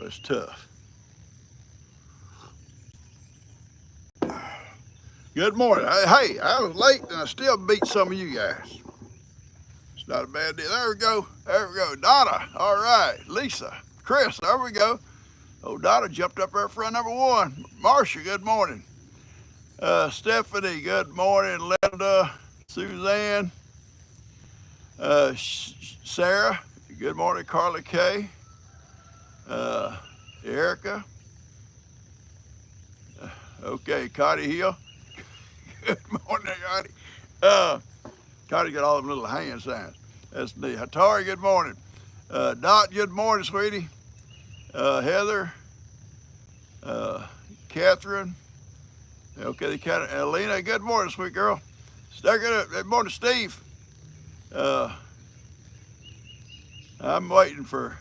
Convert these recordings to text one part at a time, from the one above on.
it's tough. Good morning. Hey, I was late and I still beat some of you guys. It's not a bad deal. There we go. There we go. Donna. All right. Lisa. Chris. There we go. Oh, Donna jumped up there front number one. Marcia. Good morning. Stephanie. Good morning. Linda. Suzanne. Sarah. Good morning. Carla K. Erica. Okay. Connie Hill. Good morning, Connie. Connie got all them little hand signs. That's neat. Hatari, good morning. Dot, good morning, sweetie. Heather, Catherine. Okay, Alina, good morning, sweet girl. Good morning, Steve. I'm waiting for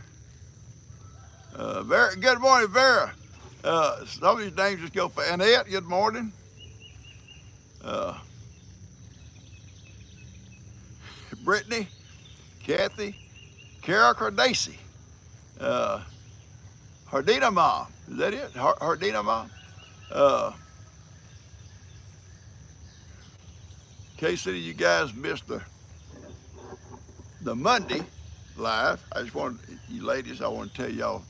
Vera. Good morning, Vera. Some of these names just go for Annette. Good morning. Brittany, Kathy, Carol Cardacy, Hardina Mom. Is that it? Hardina Mom? K-City, you guys missed the Monday live. I just want you ladies, I want to tell y'all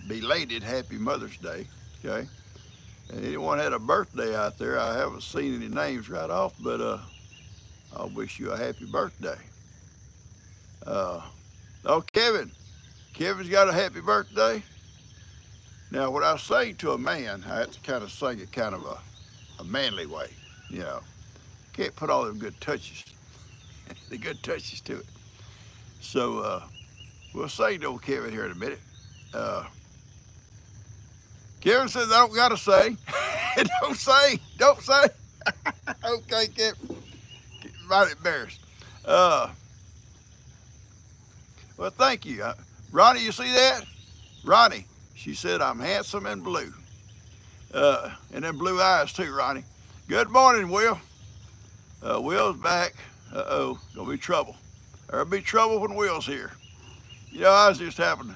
belated Happy Mother's Day, okay? And anyone had a birthday out there, I haven't seen any names right off, but I wish you a happy birthday. Oh, Kevin. Kevin's got a happy birthday. Now, when I sing to a man, I have to kind of sing it kind of a manly way, you know. Can't put all them good touches, the good touches to it. So we'll sing to old Kevin here in a minute. Kevin says, I don't got to sing. Don't sing. Don't sing. Okay, Kevin. Might embarrassed. Well, thank you. Ronnie, you see that? Ronnie, she said, I'm handsome and blue. And then blue eyes too, Ronnie. Good morning, Will. Will's back. Uh-oh, gonna be trouble. There'll be trouble when Will's here. You know, I was just happening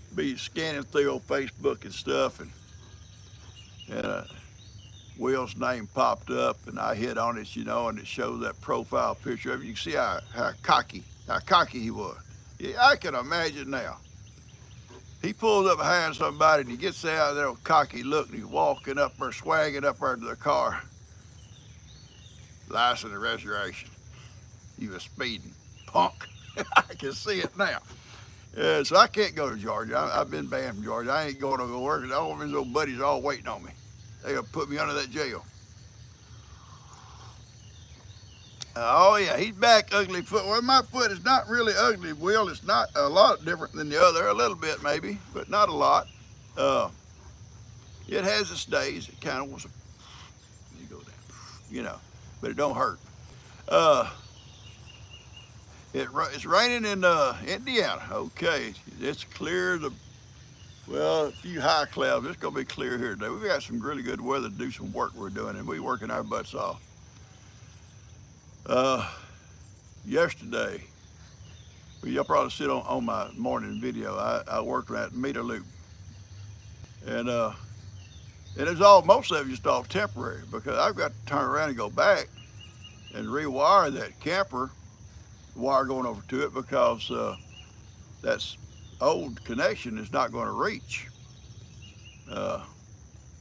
to be scanning through old Facebook and stuff, and Will's name popped up, and I hit on it, you know, and it shows that profile picture of him. You can see how cocky he was. Yeah, I can imagine now. He pulls up behind somebody and he gets out of there with cocky look and he's walking up there, swagging up there to the car. License and registration. He was speeding. Punk. I can see it now. So I can't go to Georgia. I've been banned from Georgia. I ain't going to go work because all of his old buddies are all waiting on me. They're going to put me under that jail. Oh, yeah, he's back, ugly foot. Well, my foot is not really ugly, Will. It's not a lot different than the other. A little bit, maybe, but not a lot. It has its days. It kind of wants to, you go down, you know, but it don't hurt. It's raining in Indiana. Okay, it's clear. Well, a few high clouds. It's going to be clear here today. We've got some really good weather to do some work we're doing, and we're working our butts off. Yesterday, well, y'all probably see it on my morning video. I worked on that meter loop, and it's all, most of it just all temporary because I've got to turn around and go back and rewire that camper wire going over to it because that's old connection is not going to reach.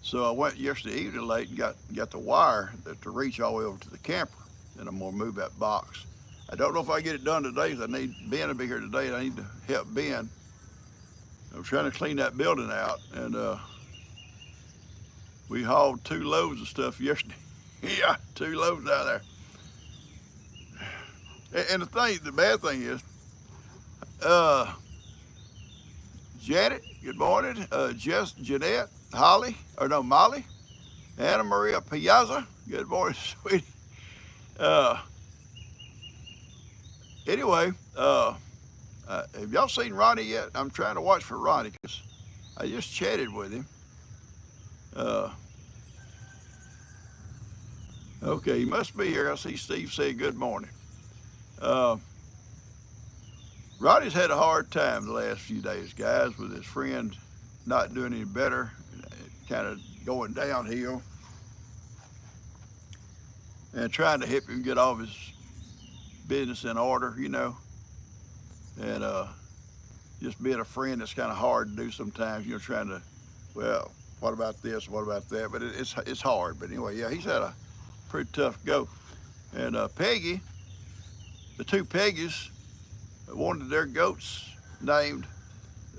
So I went yesterday evening late and got the wire to reach all the way over to the camper, and I'm gonna move that box. I don't know if I get it done today because I need Ben to be here today, and I need to help Ben. I'm trying to clean that building out, and we hauled 2 loads of stuff yesterday. Yeah, 2 loads out there. And the bad thing is, Janet, good morning. Jeanette, Molly, Anna Maria Piazza, good morning, sweetie. Anyway, have y'all seen Ronnie yet? I'm trying to watch for Ronnie because I just chatted with him. Okay, he must be here. I see Steve say good morning. Ronnie's had a hard time the last few days, guys, with his friend not doing any better, kind of going downhill, and trying to help him get all of his business in order, you know. And just being a friend that's kind of hard to do sometimes, you know, trying to, well, what about this, what about that? But it's hard. But anyway, yeah, he's had a pretty tough go. And Peggy, the two Peggies, wanted their goats named,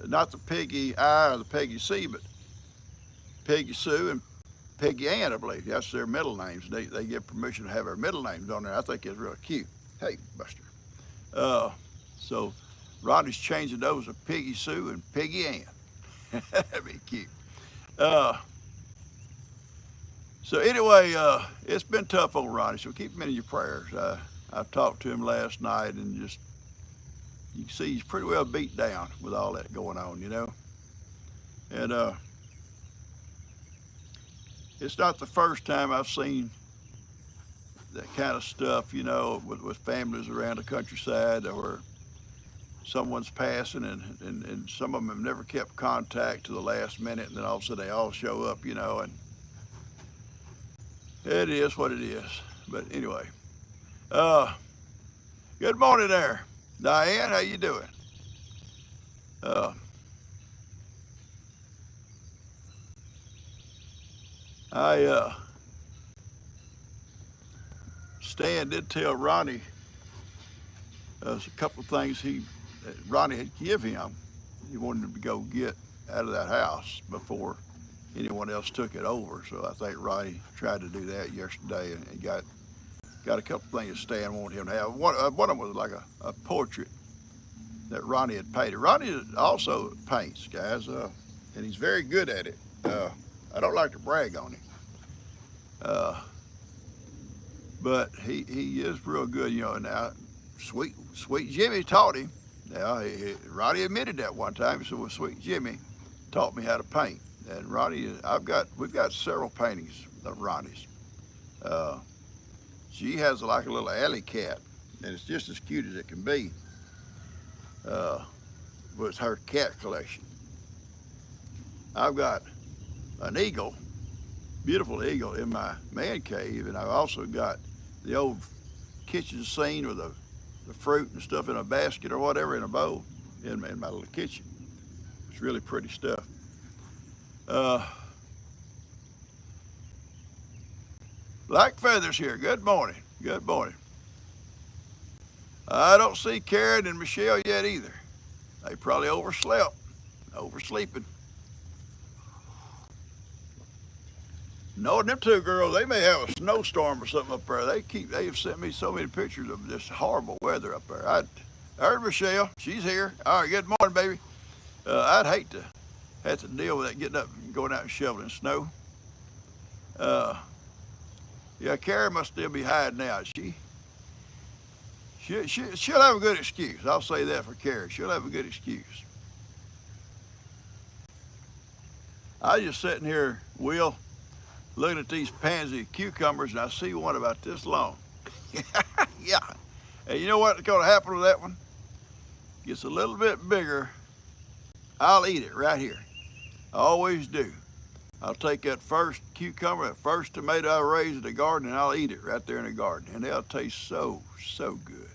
not the Peggy I or the Peggy C, but Peggy Sue and Peggy Ann, I believe. That's their middle names. They get permission to have their middle names on there. I think it's really cute. Hey, Buster. So Ronnie's changing those to Peggy Sue and Peggy Ann. That'd be cute. Uh, so anyway, it's been tough on Ronnie, so keep him in your prayers. I talked to him last night, and just, you can see he's pretty well beat down with all that going on, you know. And it's not the first time I've seen that kind of stuff, you know, with families around the countryside, or someone's passing, and some of them have never kept contact to the last minute, and then all of a sudden they all show up, you know, and it is what it is. But anyway, good morning there, Diane. How you doing? Stan did tell Ronnie a couple of things Ronnie had give him. He wanted him to go get out of that house before anyone else took it over. So I think Ronnie tried to do that yesterday, and got a couple of things Stan wanted him to have. One of them was like a portrait that Ronnie had painted. Ronnie also paints, guys, and he's very good at it. I don't like to brag on him, but he is real good, you know. Now, Sweet Jimmy taught him. Now, Ronnie admitted that one time. He said, "Well, Sweet Jimmy taught me how to paint." And Ronnie, we've got several paintings of Ronnie's. She has like a little alley cat, and it's just as cute as it can be. Was her cat collection. I've got an eagle, beautiful eagle, in my man cave, and I've also got the old kitchen scene with the fruit and stuff in a basket or whatever, in a bowl, in my little kitchen. It's really pretty stuff. Black Feathers here. Good morning. Good morning. I don't see Karen and Michelle yet either. They probably oversleeping. Knowing them two girls, they may have a snowstorm or something up there. They have sent me so many pictures of this horrible weather up there. There's Michelle. She's here. All right, good morning, baby. I'd hate to have to deal with that, getting up and going out and shoveling snow. Yeah, Karen must still be hiding out. She'll have a good excuse. I'll say that for Karen. She'll have a good excuse. I was just sitting here, Will, looking at these pansy cucumbers, and I see one about this long. Yeah. And you know what's going to happen with that one? Gets a little bit bigger, I'll eat it right here. I always do. I'll take that first cucumber, that first tomato I raised in the garden, and I'll eat it right there in the garden. And they'll taste so good.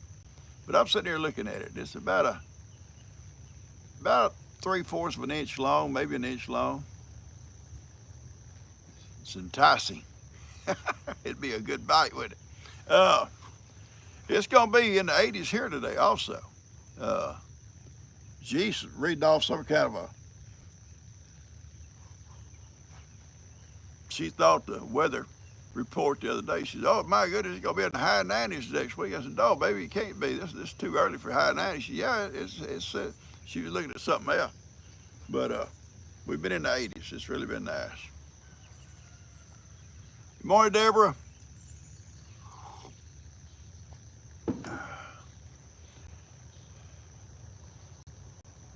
But I'm sitting here looking at it. It's about 3/4 of an inch long, maybe an inch long. It's enticing. It'd be a good bite with it. It's gonna be in the 80s here today also. Geez, reading off some kind of she thought the weather report the other day. She said, "Oh my goodness, it's gonna be in the high 90s next week." I said, "No, baby, it can't be. This is too early for high 90s." She said, "Yeah, it's she was looking at something else. But we've been in the 80s. It's really been nice. Good morning, Deborah.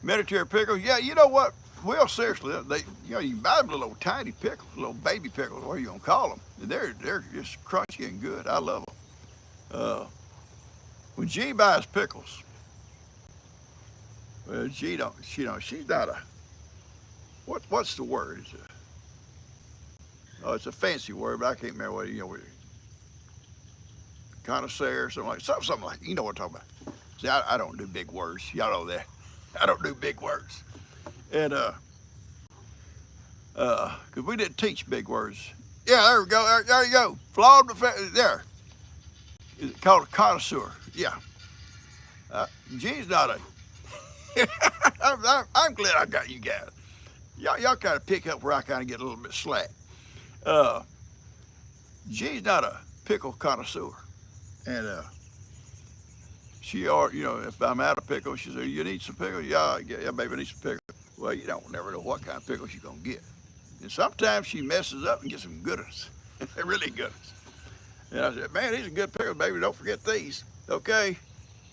Mediterranean pickles. Yeah, you know what? Well, seriously, you can buy them little tiny pickles, little baby pickles, whatever you gonna call them. And they're just crunchy and good. I love them. When G buys pickles, Well, she's not a, what's the word? Oh, it's a fancy word, but I can't remember what, connoisseur or something like, you know what I'm talking about. See, I don't do big words. Y'all know that. I don't do big words. And, because we didn't teach big words. Yeah, there we go. There you go. Flawed, there. It's called a connoisseur. Yeah. G's not a, I'm glad I got you guys. Y'all kind of pick up where I kind of get a little bit slack. Uh, G's not a pickle connoisseur. And, if I'm out of pickle, she said, you need some pickles? Yeah, baby, I need some pickles. Well, you don't never know what kind of pickles you're going to get. And sometimes she messes up and gets some good ones. Really good ones. And I said, man, these are good pickles, baby. Don't forget these. Okay.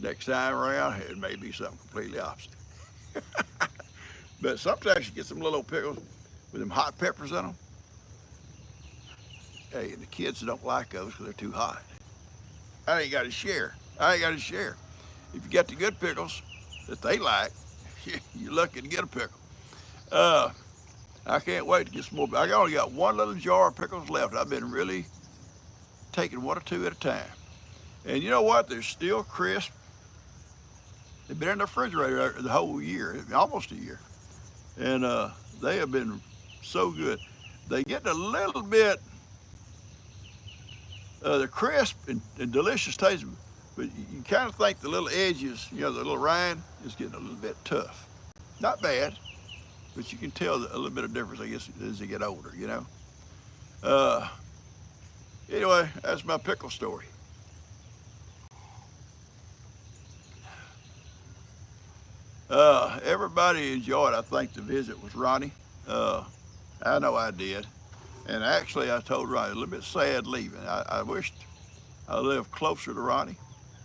Next time around, it may be something completely opposite. But sometimes you get some little pickles with them hot peppers in them. Hey, and the kids don't like those because they're too hot. I ain't got to share. If you got the good pickles that they like, you're lucky to get a pickle. I can't wait to get some more. I only got one little jar of pickles left. I've been really taking one or two at a time. And you know what? They're still crisp. They've been in the refrigerator the whole year, almost a year. And they have been so good. They get a little bit, they're crisp and delicious taste, but you kind of think the little edges, the little rind is getting a little bit tough. Not bad, but you can tell a little bit of difference, I guess, as they get older, Anyway, that's my pickle story. Everybody enjoyed, I think, the visit with Ronnie. I know I did. And actually, I told Ronnie, a little bit sad leaving. I wished I lived closer to Ronnie.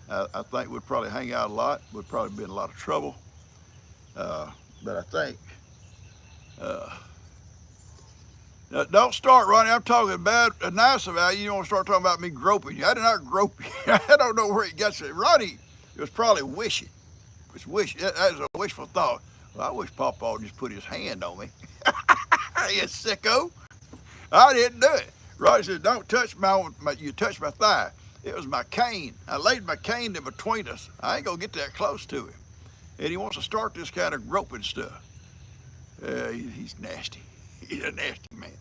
I think we'd probably hang out a lot. We'd probably be in a lot of trouble. But I think, now, don't start, Ronnie. I'm talking bad, nice about you. You don't want to start talking about me groping you. I did not grope you. I don't know where he got it. Ronnie was probably wishing. That was a wishful thought. Well, I wish PawPaw would just put his hand on me. You sicko. I didn't do it. Ronnie said, don't touch you touch my thigh. It was my cane. I laid my cane in between us. I ain't gonna get that close to him. And he wants to start this kind of groping stuff. He's nasty. He's a nasty man.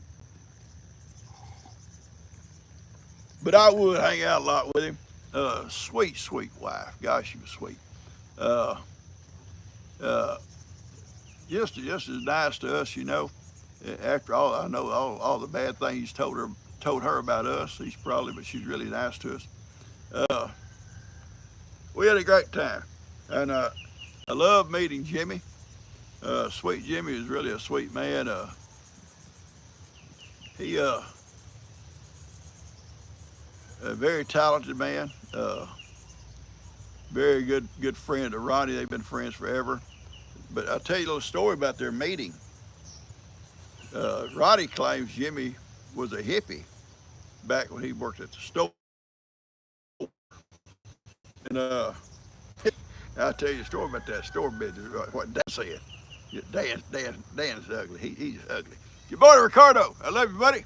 But I would hang out a lot with him. Sweet, sweet wife. Gosh, she was sweet. Just as nice to us, After all, I know all the bad things he's told her about us. But she's really nice to us. We had a great time, and I love meeting Jimmy. Sweet Jimmy is really a sweet man. He a very talented man. Very good friend of Ronnie. They've been friends forever. But I'll tell you a little story about their meeting. Ronnie claims Jimmy was a hippie back when he worked at the store. And I'll tell you a story about that store business, what Dan said. Dan's ugly. He's ugly. Your boy Ricardo, I love you, buddy.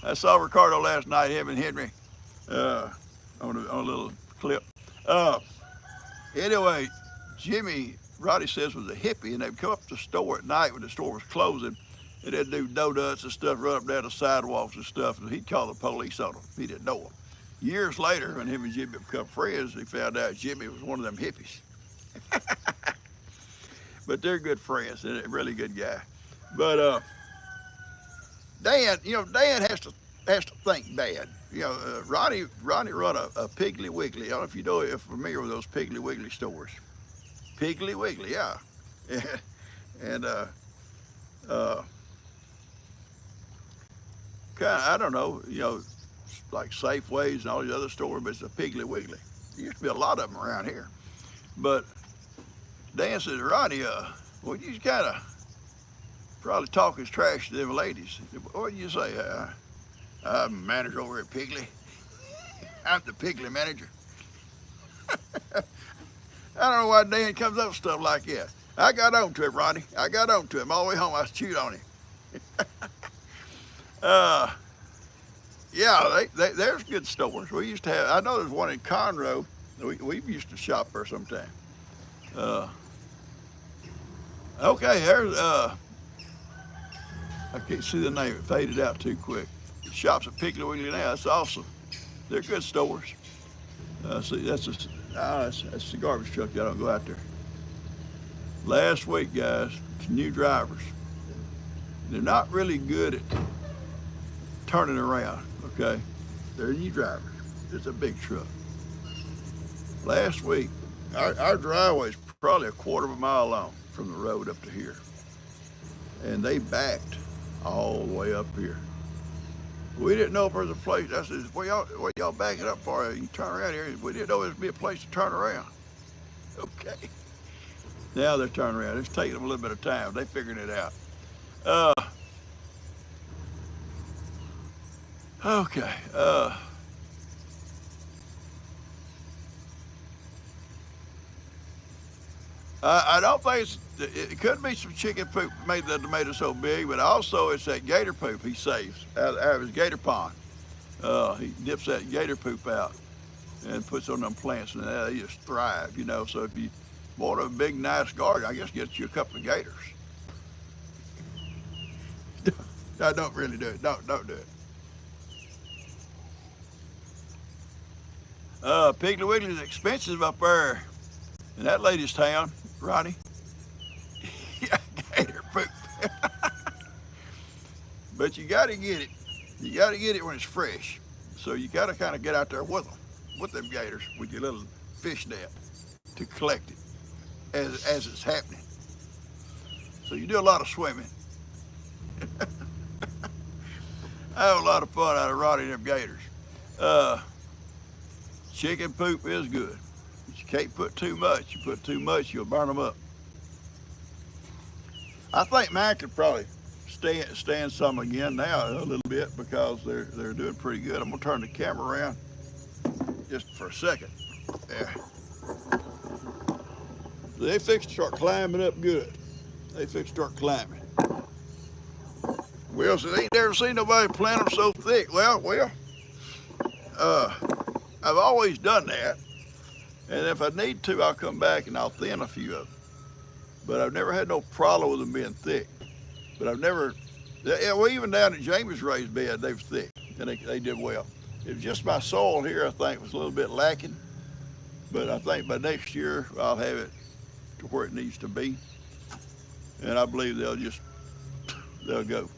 I saw Ricardo last night, him and Henry, on a little clip. Anyway, Roddy says, was a hippie, and they'd come up to the store at night when the store was closing, and they'd do donuts and stuff, run up down the sidewalks and stuff, and he'd call the police on them. He didn't know them. Years later, when him and Jimmy become friends, he found out Jimmy was one of them hippies. But they're good friends, and a really good guy. But Dan has to think bad. Ronnie run a Piggly Wiggly. I don't know if you're familiar with those Piggly Wiggly stores. Piggly Wiggly, yeah. And I don't know, like Safeways and all these other stores, but it's a Piggly Wiggly. There used to be a lot of them around here. But Dan says, Ronnie, well, you kind of probably talk his trash to them ladies. What do you say? I'm a manager over at Piggly. I'm the Piggly manager. I don't know why Dan comes up with stuff like that. I got on to him, Ronnie. I got on to him all the way home. I chewed on him. Uh, yeah, there's good stores. We used to have. I know there's one in Conroe. We used to shop there sometime. Uh, okay, there's. I can't see the name. It faded out too quick. The shops at Piggly Wiggly now. That's awesome. They're good stores. See, that's the garbage truck. Y'all don't go out there. Last week, guys, new drivers. They're not really good at turning around, okay? They're new drivers. It's a big truck. Last week, our driveway's probably a quarter of a mile long from the road up to here. And they backed all the way up here. We didn't know if there was a place. I said, what y'all backing up for? You can turn around here. We didn't know there'd be a place to turn around. Okay. Now they're turning around. It's taking them a little bit of time. They figuring it out. Okay. I don't think it could be some chicken poop made the tomato so big, but also it's that gator poop he saves out of his gator pond. He dips that gator poop out and puts on them plants, and they just thrive, you know. So if you want a big, nice garden, I guess get you a couple of gators. No, don't really do it. Don't do it. Piggly Wiggly's expensive up there in that lady's town, Ronnie. Yeah, gator poop. But you got to get it. You got to get it when it's fresh. So you got to kind of get out there with them gators, with your little fish net to collect it as it's happening. So you do a lot of swimming. I have a lot of fun out of Ronnie and them gators. Chicken poop is good. But you can't put too much. You put too much, you'll burn them up. I think mine could probably stand some again now a little bit because they're doing pretty good. I'm gonna turn the camera around just for a second. There. They fixed to start climbing up good. They fixed to start climbing. Well, so they ain't never seen nobody plant them so thick. Well, I've always done that. And if I need to, I'll come back and I'll thin a few of them. But I've never had no problem with them being thick. But I've never, well, even down at Jamie's raised bed, they were thick and they did well. It was just my soil here, I think, was a little bit lacking. But I think by next year, I'll have it to where it needs to be. And I believe they'll go.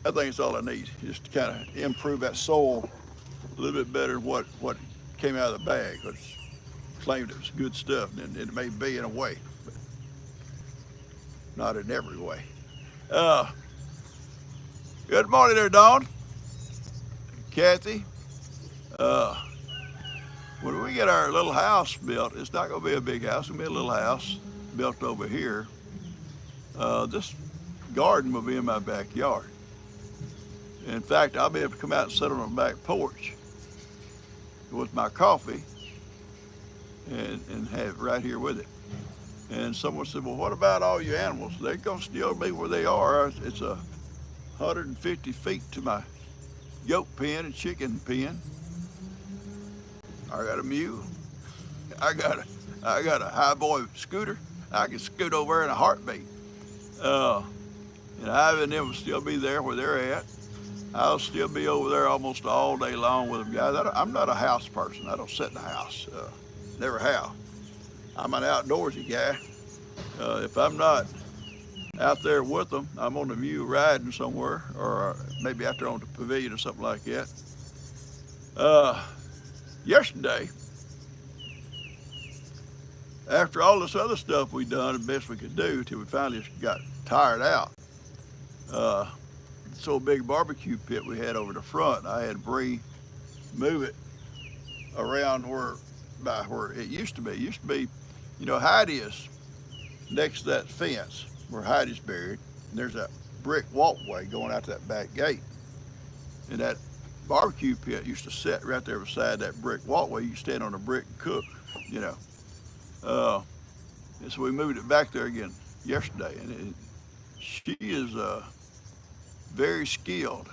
I think it's all I need, just to kind of improve that soil a little bit better than what came out of the bag. It's claimed it was good stuff, and it may be in a way, but not in every way. Good morning there, Dawn. Kathy. When we get our little house built, it's not going to be a big house. It'll be a little house built over here. This garden will be in my backyard. In fact, I'll be able to come out and sit on the back porch with my coffee and have it right here with it. And someone said, well, what about all your animals? They're going to still be where they are. It's 150 feet to my goat pen and chicken pen. I got a mule. I got a high boy scooter. I can scoot over there in a heartbeat. And Ivy and them will still be there where they're at. I'll still be over there almost all day long with them guys. I'm not a house person. I don't sit in the house. Never have. I'm an outdoorsy guy. If I'm not out there with them, I'm on the mule riding somewhere, or maybe out there on the pavilion or something like that. Yesterday, after all this other stuff we done, the best we could do till we finally got tired out, this old big barbecue pit we had over the front, I had Bree move it around where it used to be. It used to be, you know, Heidi is next to that fence where Heidi's buried. And there's that brick walkway going out to that back gate. And that barbecue pit used to sit right there beside that brick walkway. You stand on a brick and cook. you know. And so we moved it back there again yesterday, and she is very skilled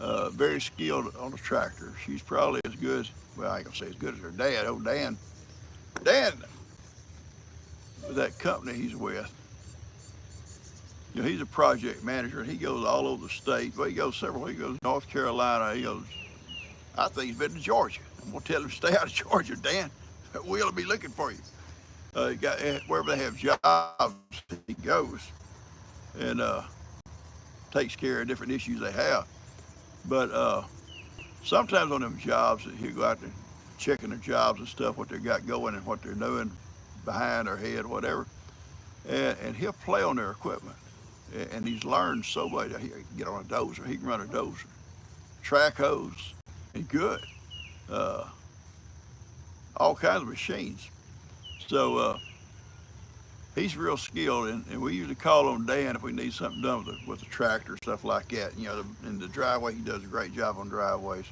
on a tractor. She's probably as good, well, I ain't gonna say as good as her dad. Oh, Dan, that company he's with, you know, he's a project manager, and he goes all over the state. Well, he goes several. He goes North Carolina. He goes. I think he's been to Georgia. I'm gonna tell him to stay out of Georgia, Dan. We'll be looking for you. Wherever they have jobs, he goes and takes care of different issues they have. But sometimes on them jobs, he'll go out there checking their jobs and stuff, what they got going and what they're doing behind their head, whatever. And he'll play on their equipment. And he's learned so much. He can get on a dozer. He can run a dozer, track hose, and good. Uh, all kinds of machines. So he's real skilled, and we usually call on Dan if we need something done with the tractor, stuff like that. You know, in the driveway, he does a great job on driveways.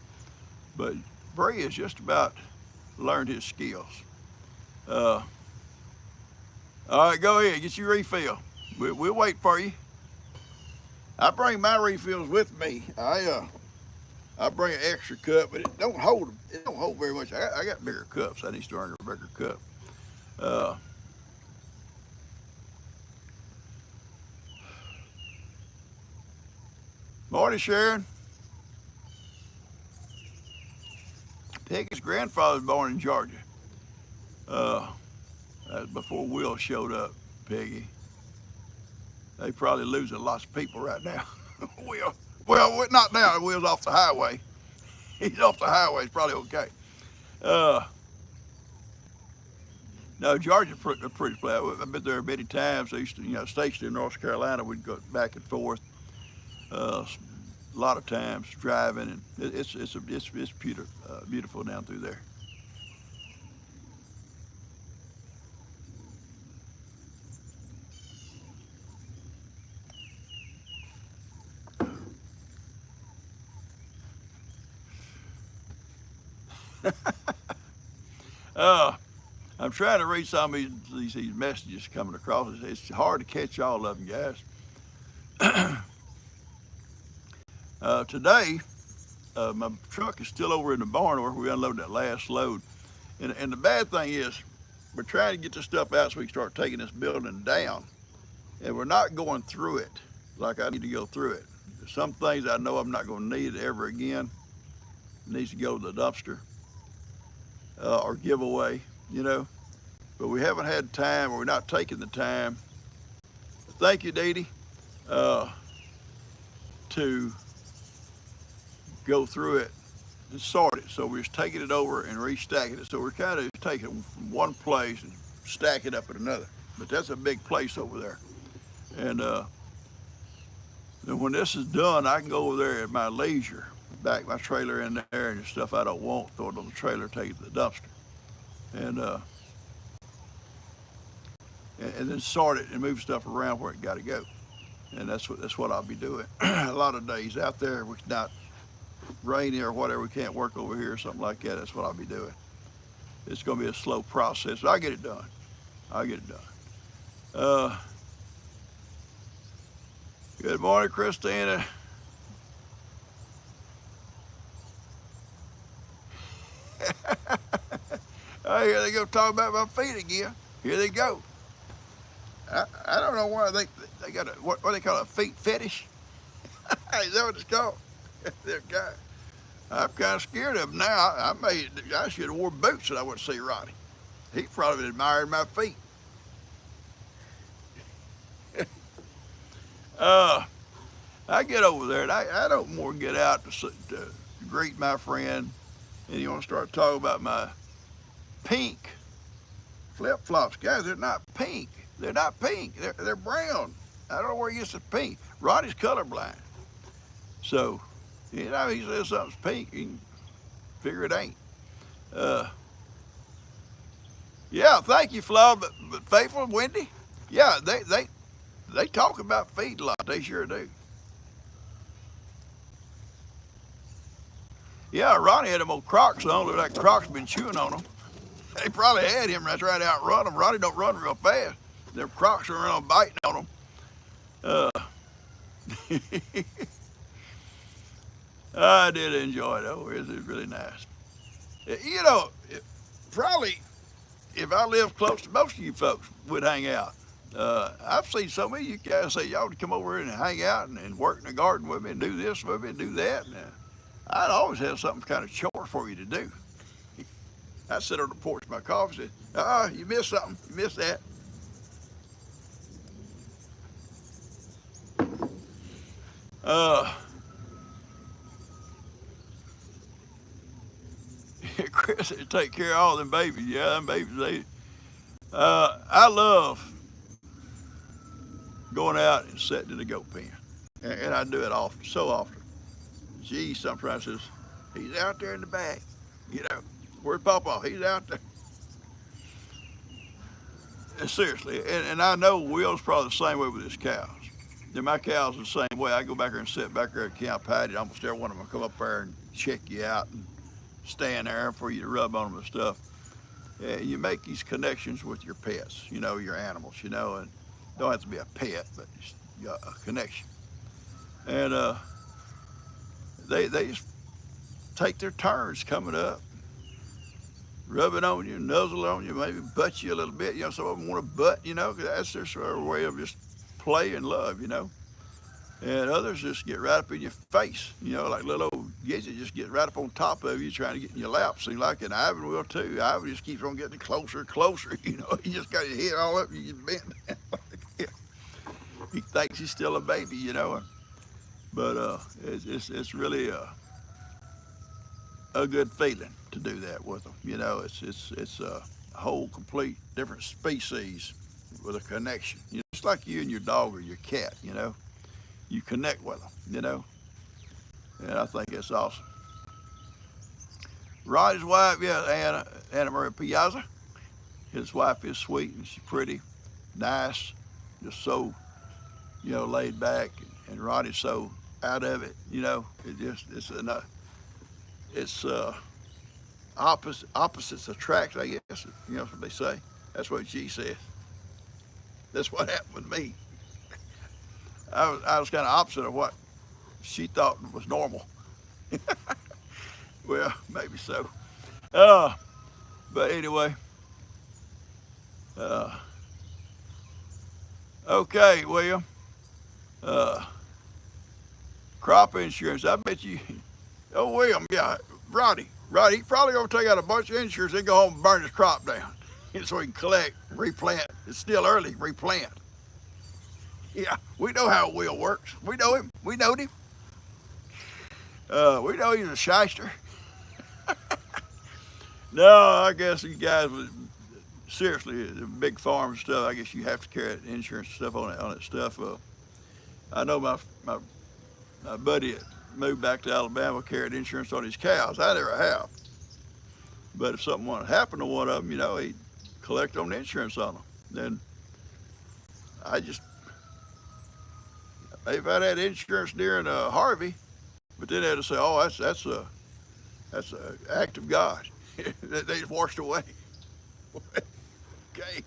But Bray has just about learned his skills. Uh, all right, go ahead, get your refill. We'll wait for you. I bring my refills with me. I bring an extra cup, but it don't hold very much. I got bigger cups. I need to earn a bigger cup. Uh, Morning, Sharon. Peggy's grandfather was born in Georgia. That's before Will showed up, Peggy. They probably losing lots of people right now. Will, well, not now. Will's off the highway. He's off the highway. It's probably okay. Uh, no, Georgia's a pretty place. I've been there many times. I used to, stationed in North Carolina. We'd go back and forth. A lot of times driving, and it's beautiful down through there. uh, I'm trying to read some of these messages coming across. It's hard to catch all of them, guys. Today, my truck is still over in the barn where we unloaded that last load. And the bad thing is, we're trying to get this stuff out so we can start taking this building down. And we're not going through it like I need to go through it. Some things I know I'm not going to need ever again. It needs to go to the dumpster or give away, But we haven't had time, or we're not taking the time. Thank you, Dee Dee, to go through it and sort it. So we're just taking it over and restacking it. So we're kind of taking it from one place and stack it up at another. But that's a big place over there. And then when this is done, I can go over there at my leisure, back my trailer in there and the stuff I don't want, throw it on the trailer, take it to the dumpster. And then sort it and move stuff around where it got to go. And that's what I'll be doing. A lot of days out there, it's not rainy or whatever, we can't work over here or something like that. That's what I'll be doing. It's going to be a slow process, but I'll get it done. Good morning, Christina. Oh, here they go talking about my feet again. Here they go. I don't know why they got what they call a feet fetish. Is that what it's called? I'm kind of scared of him now. I should have wore boots when I went to see Ronnie. He probably admired my feet. I get over there, and I don't more get out to greet my friend, and you want to start talking about my pink flip-flops. Guys, they're not pink. They're not pink. They're brown. I don't know where he gets the pink. Ronnie's colorblind. So, he says something's pink, you can figure it ain't. Yeah, thank you, Flaw, but Faithful and Wendy, yeah, they talk about feet a lot. They sure do. Yeah, Ronnie had them old Crocs on. Look like Crocs been chewing on them. They probably had him right trying to outrun them. Ronnie don't run real fast. Them crocs are around biting on him. Uh, I did enjoy it though. It was really nice. You know, probably if I lived close to most of you folks, would hang out. I've seen so many of you guys say y'all would come over here and hang out and work in the garden with me and do this with me and do that. And, I'd always have something kind of chore for you to do. I'd sit on the porch with my coffee and say, you missed something. You missed that. Uh, Chris said, take care of all them babies. Yeah, them babies, I love going out and sitting in the goat pen. And I do it often, so often. Gee, sometimes says, he's out there in the back. You know, where's PawPaw? He's out there. And seriously, and I know Will's probably the same way with his cows. And my cows are the same way. I go back there and sit back there at Camp Patty. Almost every one of them will come up there and check you out and stand there for you to rub on them and stuff. Yeah, you make these connections with your pets, you know, your animals, you know, and don't have to be a pet, but just a connection. And they just take their turns coming up, rubbing on you, nuzzle on you, maybe butt you a little bit. You know, some of them want to butt, you know, 'cause that's their sort of way of just play and love, you know. And others just get right up in your face, you know, like little old Gidget just get right up on top of you trying to get in your lap. Seems like, and Ivan will too. Ivan just keeps on getting closer and closer, you know. He just got his head all up, you get bent down. He thinks he's still a baby, you know. But it's really a good feeling to do that with them. You know, it's a whole complete different species with a connection. You know, it's like you and your dog or your cat. You know, you connect with them. You know, and I think it's awesome. Roddy's wife, yeah, Anna Maria Piazza. His wife is sweet and she's pretty, nice, just so, you know, laid back, and Roddy's so out of it. You know, it's opposites attract, I guess. You know, that's what they say. That's what she said. That's what happened with me. I was kind of opposite of what she thought was normal. Well, maybe so. Uh, but anyway, uh, okay, William. Uh, Crop insurance. I bet you. Oh, William, yeah, Roddy, he probably gonna take out a bunch of insurance and go home and burn his crop down, so he can collect, replant. It's still early, replant. Yeah, we know how Will works. We know him. We know him. We know he's a shyster. No, I guess you guys would seriously the big farm and stuff. I guess you have to carry insurance and stuff on that stuff. I know my buddy moved back to Alabama carried insurance on his cows. I never have. But if something would happen to one of them, you know, he'd collect on the insurance on them. Then I just, if I'd had insurance during Harvey, but then they'd say, oh, that's a act of God. They just washed away. Okay.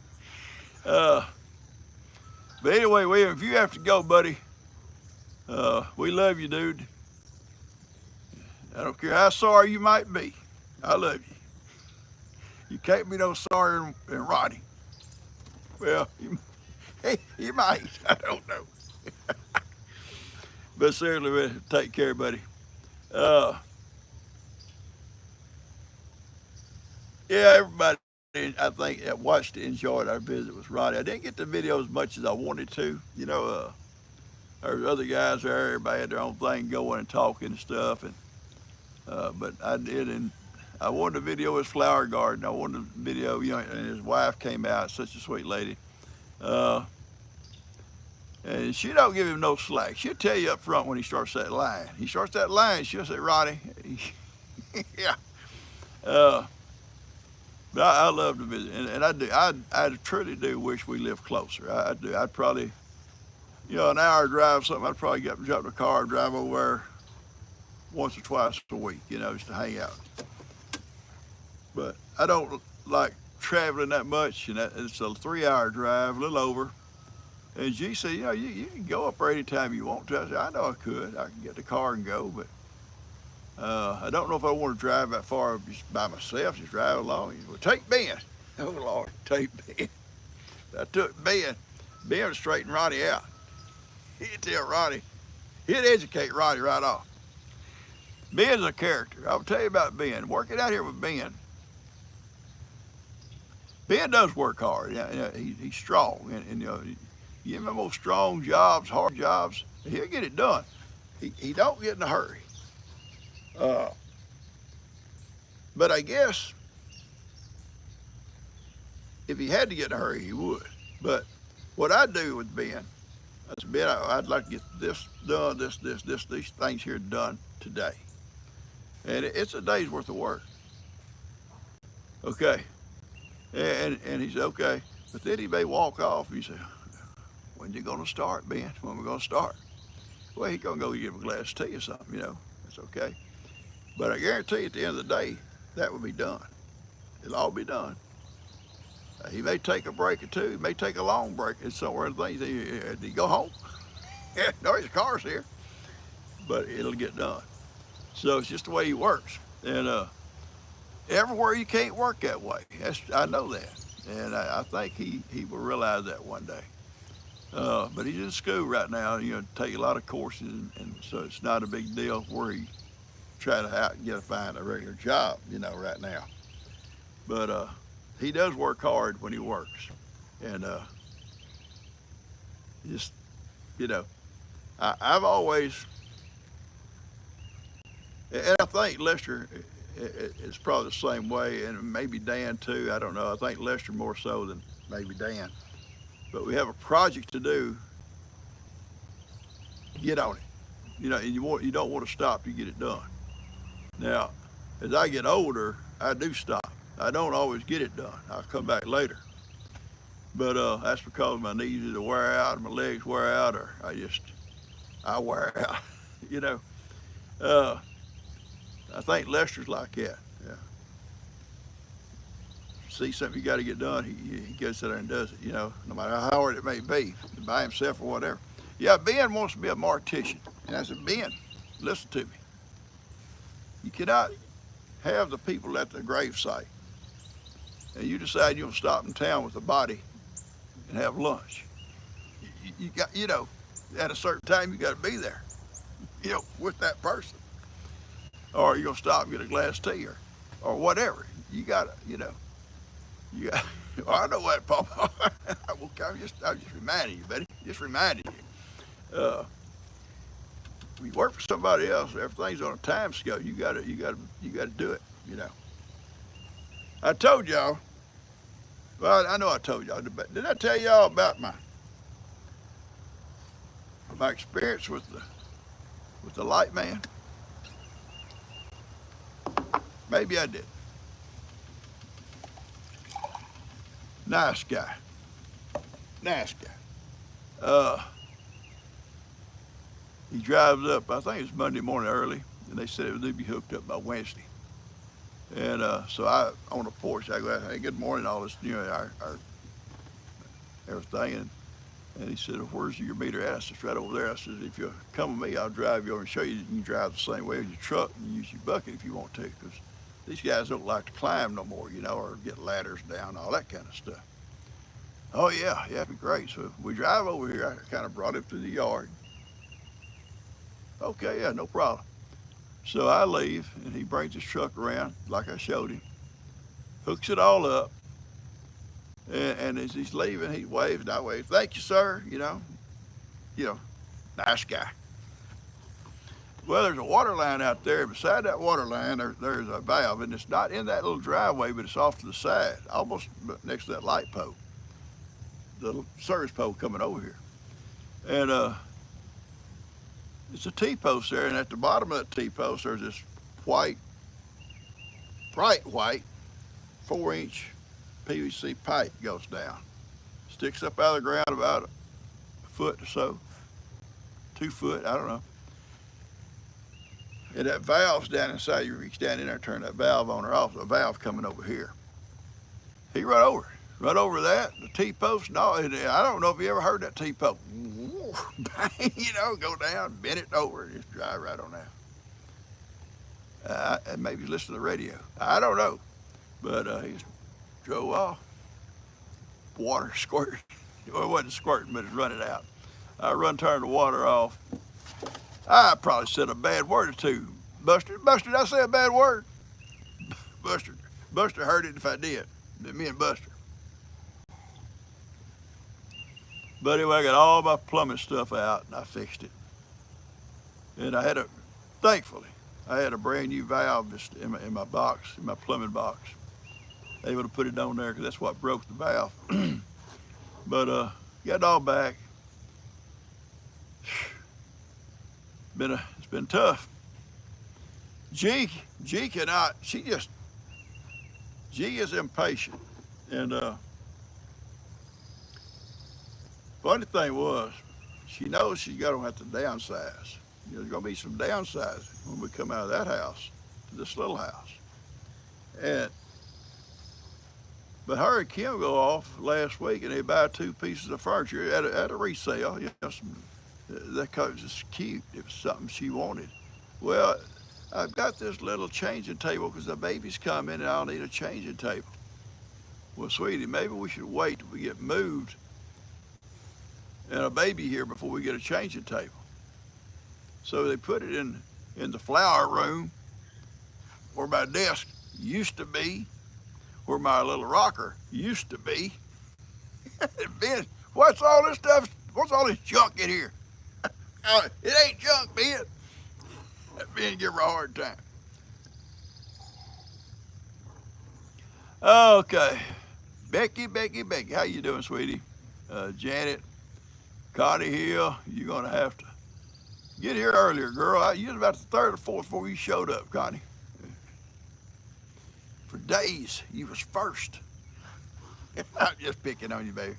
Uh, but anyway, William, if you have to go, buddy, we love you, dude. I don't care how sorry you might be. I love you. You can't be no sorrier than Roddy. Well, you might. I don't know. But seriously, take care, buddy. Yeah, everybody, I think, that watched it enjoyed our visit with Roddy. I didn't get the video as much as I wanted to. You know, there's other guys there. Everybody had their own thing going and talking and stuff. And but I did, and I wanted to video his flower garden. I wanted to video, you know, and his wife came out, such a sweet lady. And she don't give him no slack. She'll tell you up front when he starts that line. He starts that line, she'll say, Roddy, yeah. But I love to visit, and I do. I truly do wish we lived closer. I do. I'd probably, you know, an hour drive, something. I'd probably get up and jump in the car and drive over there once or twice a week, you know, just to hang out. But I don't like traveling that much, and it's a 3-hour drive, a little over. And G said, you know, you can go up there anytime you want to. I said, I know I could. I can get the car and go, but I don't know if I want to drive that far just by myself, just drive along. He said, well, take Ben. Oh, Lord, take Ben. I took Ben. Ben would straighten Ronnie out. He'd tell Ronnie, he'd educate Ronnie right off. Ben's a character. I'll tell you about Ben. Working out here with Ben. Ben does work hard. Yeah, he's strong, and you know, you give him those strong jobs, hard jobs, he'll get it done. He don't get in a hurry. Uh, but I guess if he had to get in a hurry, he would. But what I do with Ben, I said, Ben, I'd like to get this done, these things here done today, and it's a day's worth of work. Okay, and he said okay, but then he may walk off. He said, when you gonna start, Ben? When we gonna start? Well, he gonna go get him a glass of tea or something, you know. That's okay. But I guarantee you, at the end of the day, that will be done. It'll all be done. He may take a break or two. He may take a long break. It's somewhere in the things. Did he go home? No, his car's here. But it'll get done. So it's just the way he works. And everywhere you can't work that way. I know that. And I think he will realize that one day. But he's in school right now, you know, take a lot of courses, and so it's not a big deal where he try to find a regular job, you know, right now. But he does work hard when he works, and just, you know, I've always, and I think Lester is probably the same way, and maybe Dan too. I don't know. I think Lester more so than maybe Dan. But we have a project to do. Get on it, you know, and you don't want to stop to get it done. Now, as I get older, I do stop. I don't always get it done. I'll come back later. But that's because my knees either wear out, or my legs wear out, or I wear out. You know, I think Lester's like that. Yeah. See something you got to get done, he goes there and does it. You know, no matter how hard it may be, by himself or whatever. Yeah, Ben wants to be a mortician, and I said, Ben, listen to me. You cannot have the people at the gravesite, and you decide you'll stop in town with the body and have lunch. You got, you know, at a certain time you got to be there, you know, with that person, or you're gonna stop and get a glass of tea or whatever. You got to, you know, you got. Well, I know what, PawPaw. I'm just reminding you, buddy. Just reminding you. When you work for somebody else, everything's on a time scale. You gotta do it. You know. I told y'all. Well, I know I told y'all. But did I tell y'all about my experience with the light man? Maybe I did. Nice guy. Nice guy. He drives up, I think it was Monday morning early, and they said it would be hooked up by Wednesday. And so on the porch, I go, hey, good morning, all this, you know, our everything. And he said, well, where's your meter at? I said, it's right over there. I said, if you'll come with me, I'll drive you over and show you. You can drive the same way with your truck and use your bucket if you want to, because these guys don't like to climb no more, you know, or get ladders down, all that kind of stuff. Oh, yeah, it'd be great. So we drive over here. I kind of brought him through the yard. Okay, yeah, no problem. So I leave, and he brings his truck around, like I showed him, hooks it all up, and as he's leaving, he waves, and I wave, thank you, sir, you know, nice guy. Well, there's a water line out there. Beside that water line, there's a valve, and it's not in that little driveway, but it's off to the side, almost next to that light pole, the service pole coming over here. And it's a T-post there, and at the bottom of that T-post, there's this white, bright white, 4-inch PVC pipe goes down. Sticks up out of the ground about a foot or so, 2 foot, I don't know. And that valve's down inside. You reach down in there and turn that valve on or off. A valve coming over here. He run over that, the T-post, and all. And I don't know if you ever heard that T-post. Bang, go down, bend it over, and just drive right on out. And maybe listen to the radio. I don't know. But he drove off. Water squirted. Well, it wasn't squirting, but it's running out. Turned the water off. I probably said a bad word or two. Buster, did I say a bad word? Buster heard it if I did. Me and Buster. But anyway, I got all my plumbing stuff out and I fixed it. And thankfully, I had a brand new valve just in my box, in my plumbing box. Able to put it on there because that's what broke the valve. But got it all back. It's been tough. G cannot. G is impatient, and funny thing was, she knows she's gonna have to downsize. There's gonna be some downsizing when we come out of that house to this little house, but her and Kim go off last week and they buy 2 pieces of furniture at a resale. That was cute. It was something she wanted. Well, I've got this little changing table because the baby's coming and I'll need a changing table. Well, sweetie, maybe we should wait till we get moved and a baby here before we get a changing table. So they put it in the flower room where my desk used to be, where my little rocker used to be. Ben, what's all this stuff? What's all this junk in here? It ain't junk, Ben. Ben give her a hard time. Okay. Becky, how you doing, sweetie? Janet, Connie Hill, you're gonna have to get here earlier, girl. You was about the 3rd or 4th before you showed up, Connie. For days, you was first. I'm just picking on you, baby.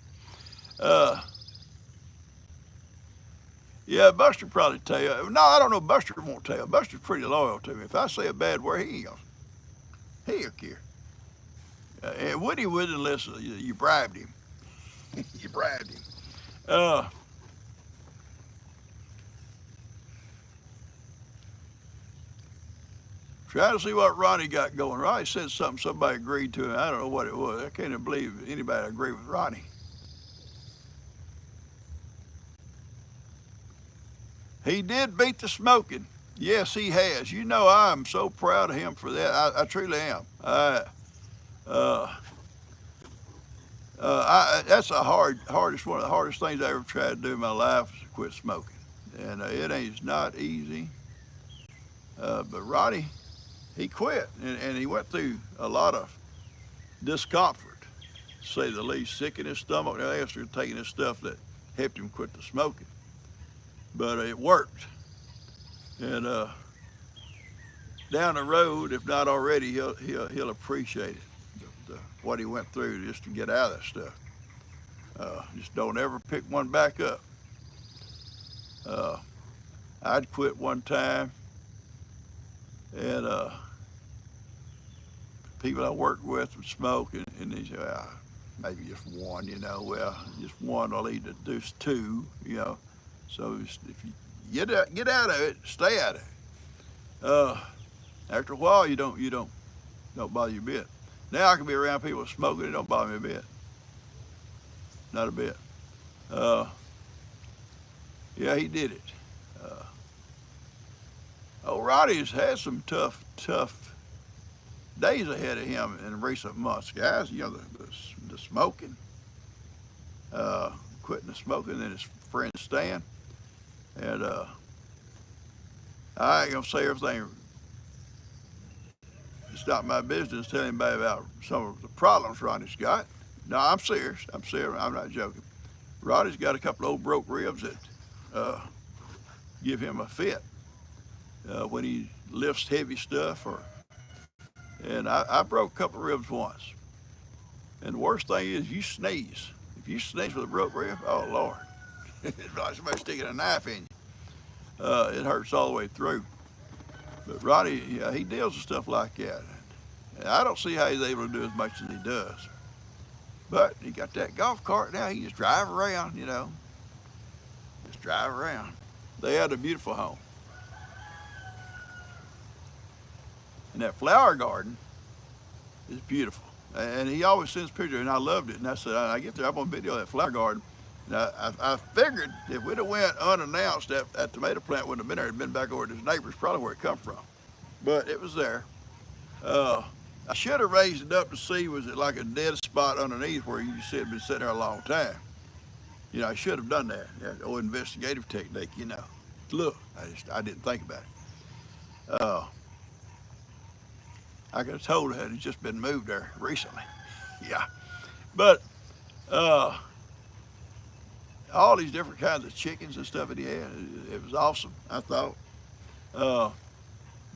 Yeah, Buster probably tell you. No, I don't know. Buster won't tell. Buster's pretty loyal to me. If I say a bad word, he'll care. And Woody wouldn't listen. You bribed him. You bribed him. Trying to see what Ronnie got going. Ronnie said something somebody agreed to, and I don't know what it was. I can't even believe anybody agreed with Ronnie. He did beat the smoking. Yes, he has. I'm so proud of him for that. I truly am. That's one of the hardest things I ever tried to do in my life is to quit smoking. And it's not easy. But Ronnie, he quit, and he went through a lot of discomfort, to say the least. Sick in his stomach. Now they started taking this stuff that helped him quit the smoking. But it worked. And down the road, if not already, he'll appreciate it, what he went through just to get out of that stuff. Just don't ever pick one back up. I'd quit one time, and people I worked with would smoke, and they say, maybe just one, well, just one will lead to do 2, So if you get out of it, stay out of it. After a while, you don't bother you a bit. Now I can be around people smoking; it don't bother me a bit. Not a bit. Yeah, he did it. Ronnie's had some tough days ahead of him in recent months, guys. The smoking, quitting the smoking, and his friend Stan. And I ain't gonna say everything. It's not my business telling anybody about some of the problems Ronnie's got. No, I'm serious. I'm not joking. Ronnie's got a couple of old broke ribs that give him a fit when he lifts heavy stuff. And I broke a couple of ribs once. And the worst thing is you sneeze. If you sneeze with a broke rib, oh Lord. It's like somebody sticking a knife in you. It hurts all the way through. But Ronnie, he deals with stuff like that. And I don't see how he's able to do as much as he does. But he got that golf cart now. He just drive around, you know, just drive around. They had a beautiful home. And that flower garden is beautiful. And he always sends pictures, and I loved it. And I said, I get there, I'm on video that flower garden. And I figured if we'd have went unannounced, that tomato plant wouldn't have been there. It'd been back over to his neighbors, probably where it come from. But it was there. I should have raised it up to see, was it like a dead spot underneath where you said it'd been sitting there a long time. You know, I should have done that. Yeah, old investigative technique, you know. Look, I didn't think about it. I could have told her it had just been moved there recently. Yeah. But all these different kinds of chickens and stuff that he had, it was awesome, I thought.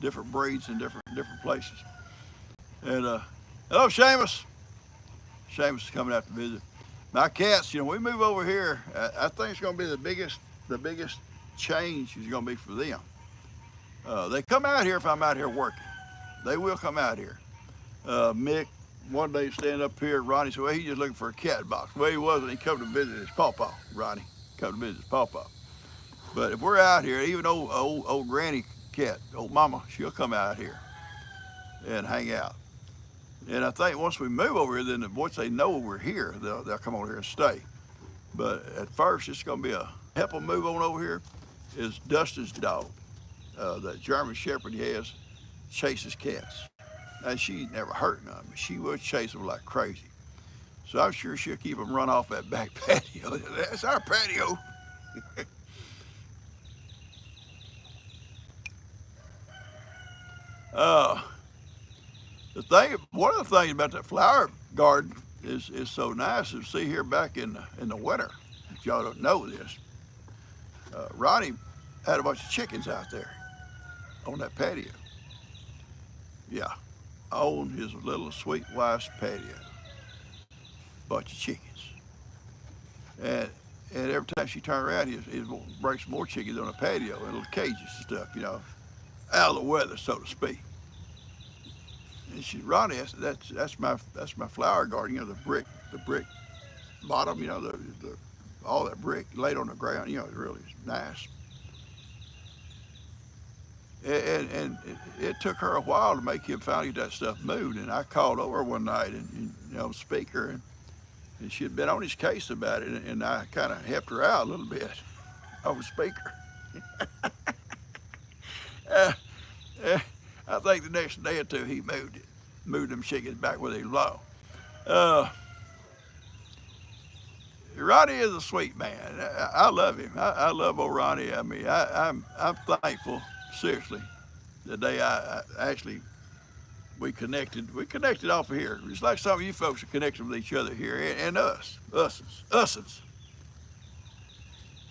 Different breeds in different places. And hello, Seamus. Seamus is coming out to visit. My cats, you know, we move over here. I think it's going to be the biggest change is going to be for them. They come out here if I'm out here working. They will come out here. Mick, one day standing up here, Ronnie said, well, he's just looking for a cat box. Well, he wasn't. He come to visit his PawPaw, Ronnie. Come to visit his PawPaw. But if we're out here, even old granny cat, old mama, she'll come out here and hang out. And I think once we move over here, then once they know we're here, they'll come over here and stay. But at first, it's going to be help them move on over here is Dustin's dog. That German Shepherd he has chases cats. And she never hurt none, but she would chase them like crazy. So I'm sure she'll keep them run off that back patio. That's our patio. One of the things about that flower garden is so nice to see here back in the winter. If y'all don't know this, Ronnie had a bunch of chickens out there on that patio. Yeah, on his little sweet wife's patio, bunch of chickens. And every time she turned around, he'd bring some more chickens on the patio in little cages and stuff, you know, out of the weather, so to speak. And she, Ronnie, that's my flower garden. You know, the brick bottom. You know, all that brick laid on the ground. You know, it's really nice. And it took her a while to make him finally get that stuff moved. And I called over one night and you know, speaker, and she had been on his case about it, and I kind of helped her out a little bit on speaker. I think the next day or two he moved them chickens back where they belong. Ronnie is a sweet man. I love him. I love old Ronnie. I mean, I'm thankful, seriously, the day I actually we connected off of here. It's like some of you folks are connected with each other here, and us. It's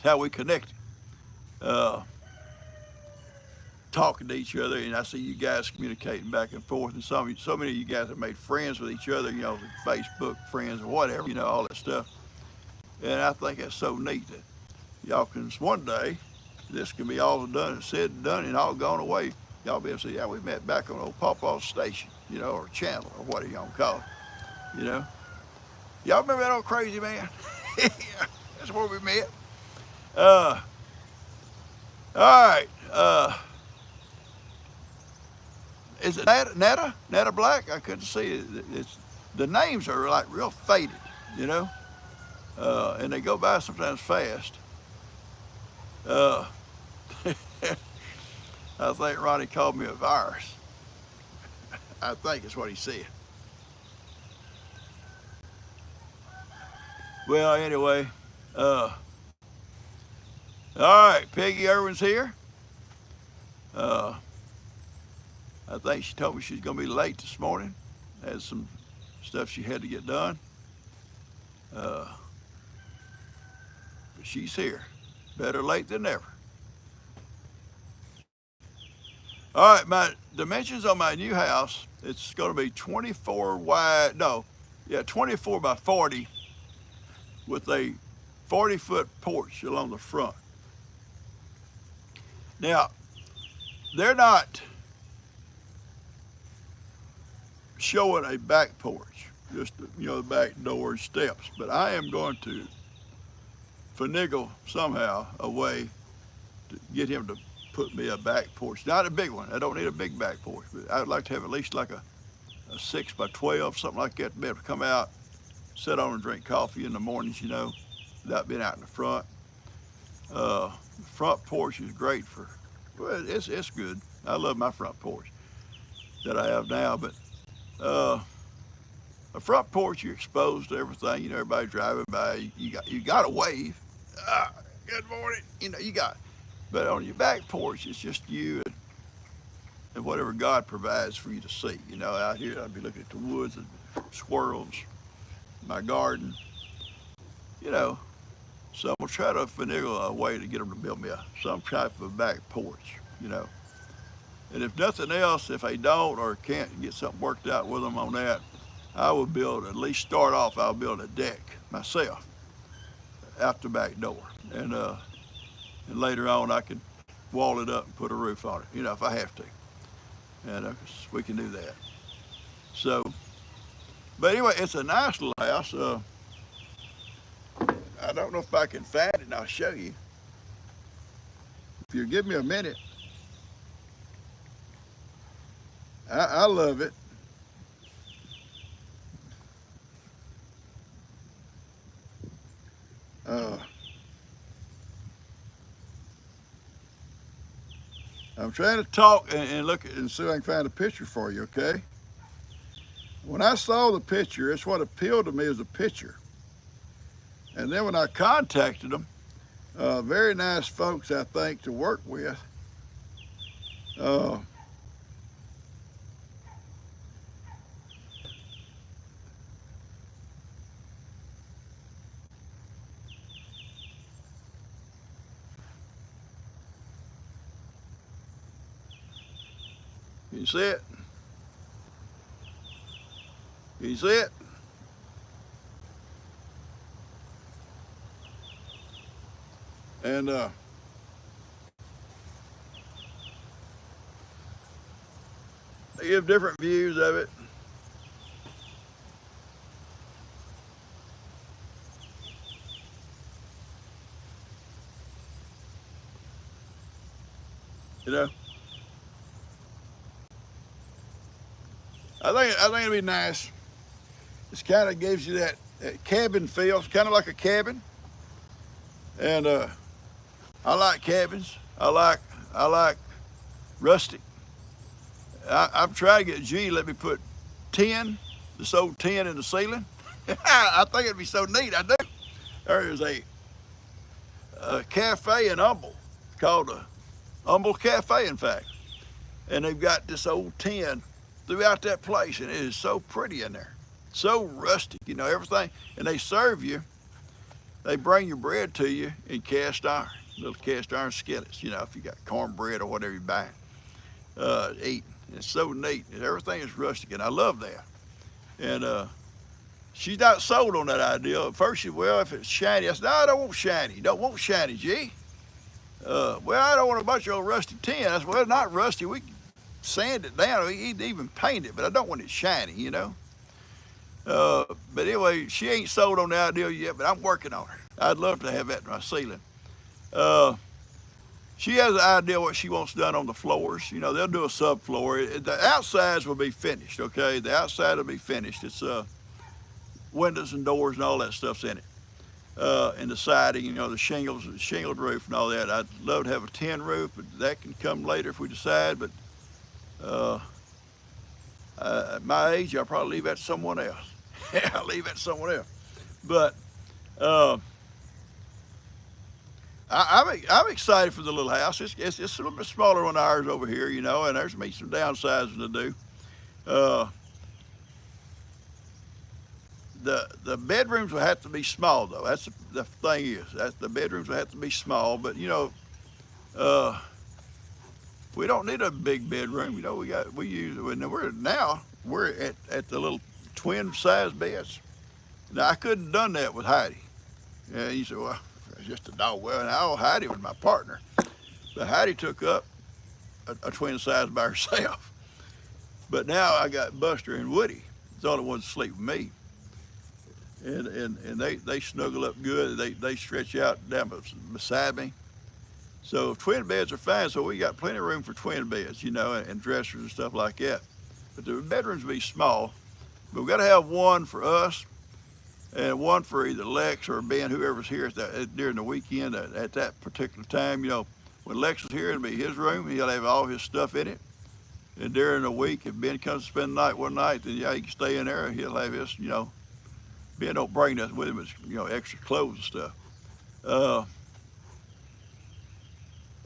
how we connected. Talking to each other, and I see you guys communicating back and forth, and so many of you guys have made friends with each other, you know, Facebook friends or whatever, you know, all that stuff. And I think that's so neat that y'all can, one day, this can be all done and said and done and all gone away. Y'all be able to say, yeah, we met back on old PawPaw's station, you know, or channel, or whatever y'all call it, you know. Y'all remember that old crazy man? Yeah, that's where we met. All right. Is it Netta Black? I couldn't see it. The names are like real faded, you know, and they go by sometimes fast. I think Ronnie called me a virus. I think is what he said. Well, anyway, all right, Peggy Irwin's here. I think she told me she's gonna be late this morning. Had some stuff she had to get done. But she's here. Better late than never. All right, my dimensions on my new house, it's gonna be 24 by 40 with a 40-foot porch along the front. Now, they're not showing a back porch. just the back door and steps. But I am going to finagle somehow a way to get him to put me a back porch. Not a big one. I don't need a big back porch, but I'd like to have at least like a 6 by 12, something like that, to be able to come out, sit on and drink coffee in the mornings, without being out in the front. The front porch is great for, well, it's good. I love my front porch that I have now, but a front porch, you're exposed to everything. Everybody driving by, you got to wave. Good morning. You got. But on your back porch, it's just you and whatever God provides for you to see. Out here, I'd be looking at the woods and squirrels, my garden. So I'm gonna try to finagle a way to get them to build me some type of back porch. And if nothing else, if they don't or can't get something worked out with them on that, I will build, at least start off, I'll build a deck myself out the back door. And later on I can wall it up and put a roof on it, if I have to. And we can do that. So, but anyway, it's a nice little house. I don't know if I can find it, and I'll show you. If you give me a minute. I love it. I'm trying to talk and look at and see if I can find a picture for you, okay? When I saw the picture, it's what appealed to me as a picture. And then when I contacted them, very nice folks, I think, to work with. You see it? You see it? And they give different views of it. I think it'd be nice. It kind of gives you that cabin feel. It's kind of like a cabin. And I like cabins. I like rustic. I'm trying to get G let me put tin, this old tin in the ceiling. I think it'd be so neat. I do. There is a cafe in Humble called a Humble Cafe, in fact. And they've got this old tin throughout that place, and it is so pretty in there. So rustic, everything. And they serve you, they bring your bread to you in cast iron, little cast iron skillets, if you got cornbread or whatever you buy, eating. It's so neat, and everything is rustic, and I love that. And she's not sold on that idea. At first she, well, if it's shiny, I said, no, I don't want shiny. Don't want shiny, G. Well, I don't want a bunch of old rusty tin. I said, well, not rusty. We can sand it down. We can even paint it, but I don't want it shiny, But anyway, she ain't sold on the idea yet, but I'm working on her. I'd love to have that in my ceiling. She has an idea what she wants done on the floors. They'll do a subfloor. The outsides will be finished, okay? The outside will be finished. It's windows and doors and all that stuff's in it. And the siding, the shingles, the shingled roof and all that. I'd love to have a tin roof, but that can come later if we decide. But at my age, I'll probably leave that to someone else. I'll leave that to someone else. But I'm excited for the little house. It's a little bit smaller than ours over here, and there's me some downsizing to do. The bedrooms will have to be small, though. That's the thing is that the bedrooms will have to be small. But we don't need a big bedroom. We're at the little twin size beds. Now I couldn't have done that with Heidi. Yeah, you said, well, it's just a dog. Well, now Heidi was my partner, but Heidi took up a twin size by herself. But now I got Buster and Woody. It's the only ones to sleep with me. and they snuggle up good. They stretch out down beside me. So twin beds are fine. So we got plenty of room for twin beds, and dressers and stuff like that. But the bedrooms be small. But we got to have one for us and one for either Lex or Ben, whoever's here during the weekend at that particular time. When Lex is here, it'll be his room. He'll have all his stuff in it. And during the week, if Ben comes to spend the night one night, then yeah, he can stay in there. He'll have his. Ben don't bring nothing with him. It's extra clothes and stuff. Uh,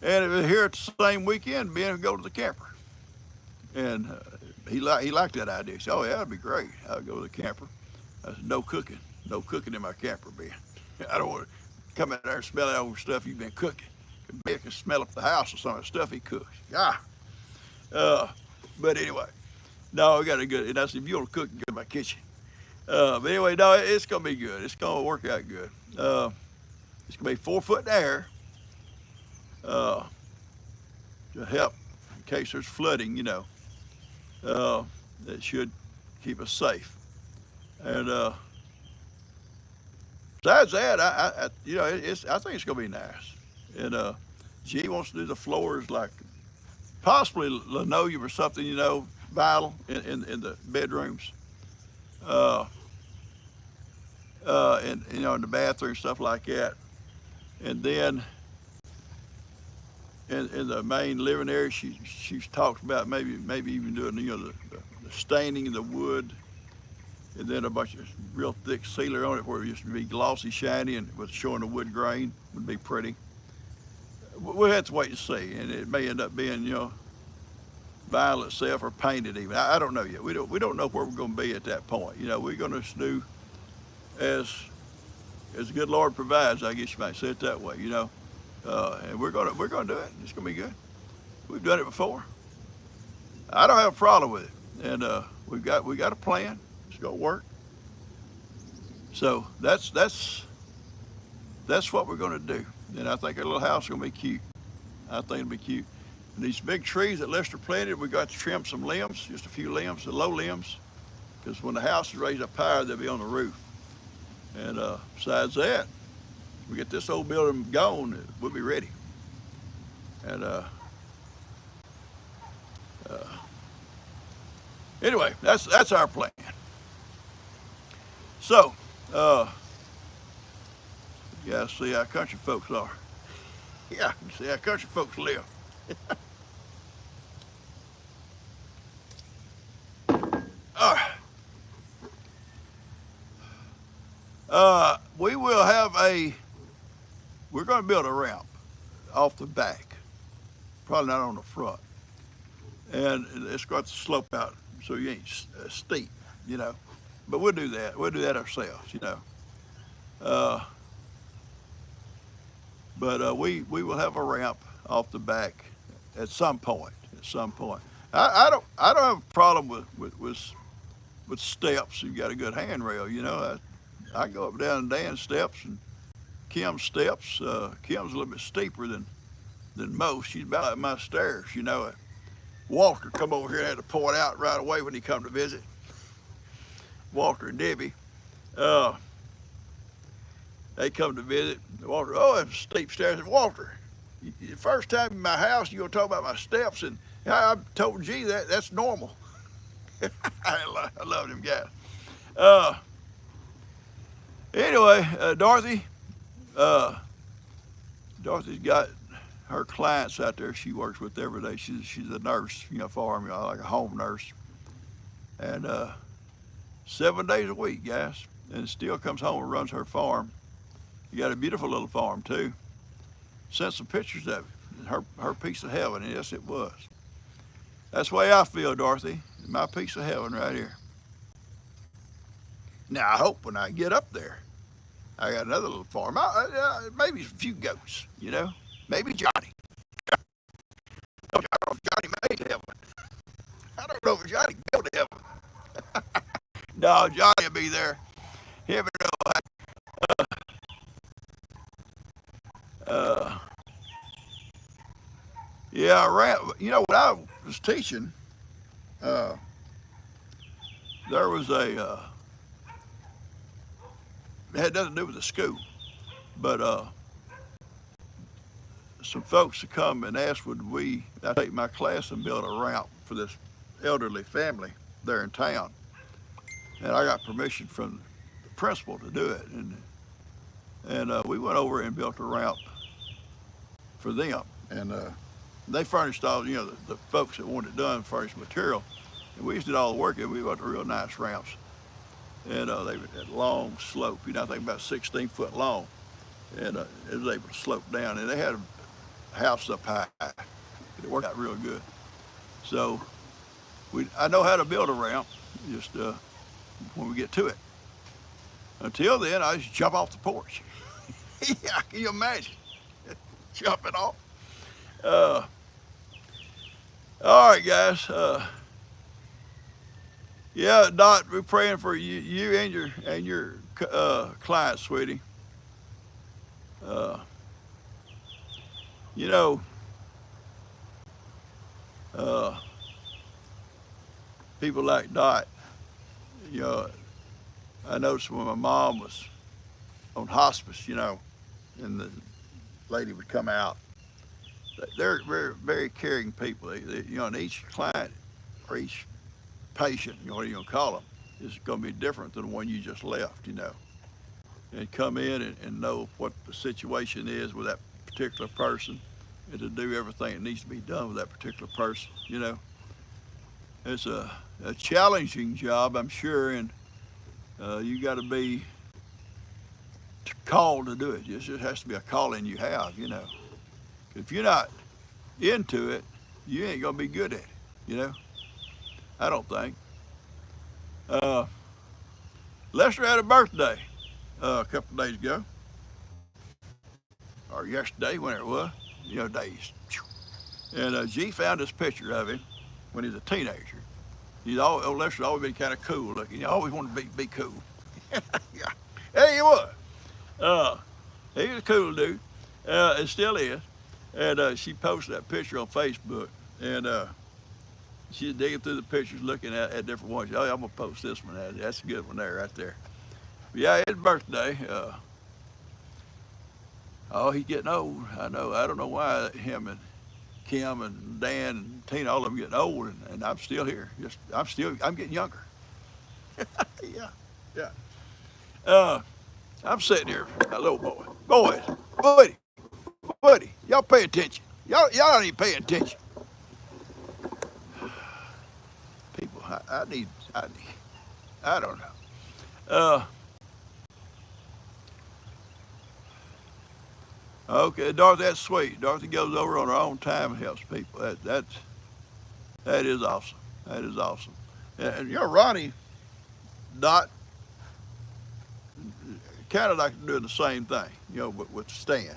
and if we're here at the same weekend, Ben will go to the camper. And he liked that idea. He said, "Oh yeah, that'd be great. I'll go to the camper." I said, no cooking in my camper, Ben. I don't want to come in there and smell all the stuff you've been cooking. Ben can smell up the house or some of the stuff he cooks. Yeah. But anyway, no, we got a good. And I said, if you want to cook, go to my kitchen. But anyway, no, it's gonna be good. It's gonna work out good. It's gonna be 4 foot in the air uh, to help in case there's flooding. That should keep us safe. And besides that, I think it's gonna be nice. And G wants to do the floors like possibly linoleum or something, vinyl in the bedrooms. Uh, and in the bathroom, stuff like that. And then in the main living area, she's talked about maybe even doing the staining of the wood, and then a bunch of real thick sealer on it where it used to be glossy, shiny, and with showing the wood grain would be pretty. We'll have to wait and see, and it may end up being vinyl itself or painted even. I don't know yet. We don't know where we're going to be at that point. We're going to just do as the good Lord provides. I guess you might say it that way. And we're gonna do it. It's gonna be good. We've done it before. I don't have a problem with it, and we got a plan. It's gonna work. So that's what we're gonna do. And I think our little house is gonna be cute. I think it'll be cute. And these big trees that Lester planted, we got to trim some limbs, just a few limbs, the low limbs, because when the house is raised up higher, they'll be on the roof. And besides that, we get this old building gone, we'll be ready. And anyway, that's our plan. So, yeah, see how country folks are. Yeah, see how country folks live. All right. We will have we're going to build a ramp off the back, probably not on the front. And it's got to slope out so you ain't steep, But we'll do that. We'll do that ourselves, But we will have a ramp off the back at some point. At some point, I don't have a problem with steps. You've got a good handrail, I go up and down Dan's steps and Kim's steps. Kim's a little bit steeper than most. She's about like my stairs, Walter come over here and had to point out right away when he come to visit. Walter and Debbie, they come to visit. Walter, oh, it's steep stairs. And Walter, the first time in my house, you're gonna talk about my steps, and I told G that's normal. I love them guys. Anyway, Dorothy's got her clients out there she works with every day. She's a nurse, for them, like a home nurse. And 7 days a week, guys. And still comes home and runs her farm. You got a beautiful little farm, too. Sent some pictures of it. Her piece of heaven, and yes, it was. That's the way I feel, Dorothy. My piece of heaven right here. Now, I hope when I get up there, I got another little farm. Maybe a few goats, Maybe Johnny. I don't know if Johnny made heaven. I don't know if Johnny built heaven. No, Johnny will be there. Him and yeah, when I was teaching, there was had nothing to do with the school, but some folks to come and asked would I take my class and build a ramp for this elderly family there in town, and I got permission from the principal to do it, and we went over and built a ramp for them, and they furnished all, the folks that wanted it done furnished material, and we did all the work, and we built real nice ramps, and they had long slope, I think about 16 foot long, and it was able to slope down, and they had a house up high. It worked out real good. So I know how to build a ramp, just when we get to it. Until then, I just jump off the porch. Yeah, can you imagine? Jumping off. All right, guys. Yeah, Dot, we're praying for you and your client, sweetie. Uh, you know, people like Dot. I noticed when my mom was on hospice, and the lady would come out. They're very, very caring people. And each client or each patient, what are you gonna call them, is gonna be different than the one you just left, And come in and know what the situation is with that particular person, and to do everything that needs to be done with that particular person, It's a challenging job, I'm sure, and you got to be called to do it. It just has to be a calling you have, If you're not into it, you ain't gonna be good at it, I don't think. Lester had a birthday a couple of days ago, or yesterday, whenever it was, days. And G found this picture of him when he was a teenager. Lester's always been kind of cool looking. He always wanted to be cool. Yeah, there he was. He was a cool dude. It still is. And she posted that picture on Facebook, and she's digging through the pictures, looking at different ones. Oh, I'm gonna post this one. That's a good one there, right there. But yeah, his birthday. He's getting old. I know. I don't know why him and Kim and Dan and Tina, all of them getting old, and I'm still here. I'm getting younger. Yeah, yeah. I'm sitting here, a little buddy, y'all pay attention. Y'all don't even pay attention. People, I don't know. Okay, Dorothy, that's sweet. Dorothy goes over on her own time and helps people. That is awesome. That is awesome. And Ronnie, Dot, kind of like doing the same thing, with Stan.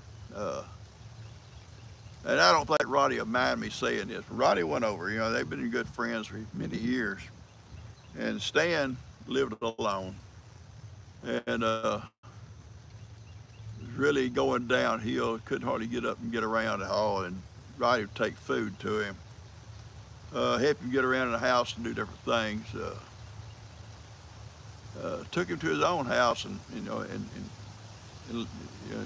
And I don't think Ronnie will mind me saying this. Ronnie went over, they've been good friends for many years. And Stan lived alone. And was really going downhill, couldn't hardly get up and get around at all. And Ronnie would take food to him, help him get around in the house and do different things. Took him to his own house and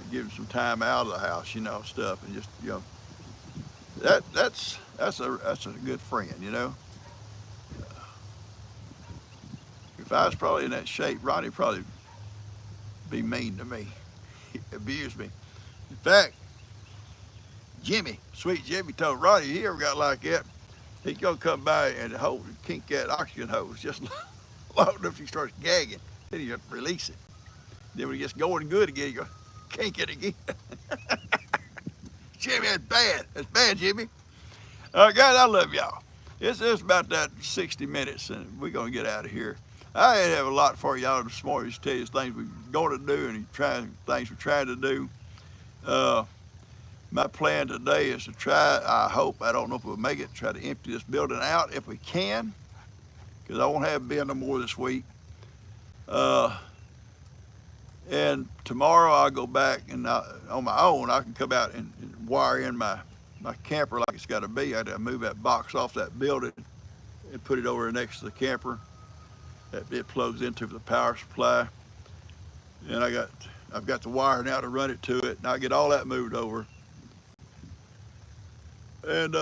give him some time out of the house, stuff, and just that's a good friend, If I was probably in that shape, Ronnie probably be mean to me, abuse me. In fact, sweet Jimmy told Ronnie he ever got like that, he's gonna come by and kink that oxygen hose just long enough he starts gagging, then you have to release it. Then when it gets going good again, you go kink it again. Jimmy, that's bad. That's bad, Jimmy. All right, guys, I love y'all. It's about that 60 minutes, and we're going to get out of here. I have a lot for y'all this morning to tell you things we're going to do and things we're trying to do. My plan today is to try, I don't know if we'll make it, try to empty this building out if we can, because I won't have Ben no more this week. And tomorrow I'll go back and on my own, I can come out and wire in my camper like it's got to be. I got to move that box off that building and put it over next to the camper that it plugs into the power supply. and I've got the wire now to run it to it, and I get all that moved over, and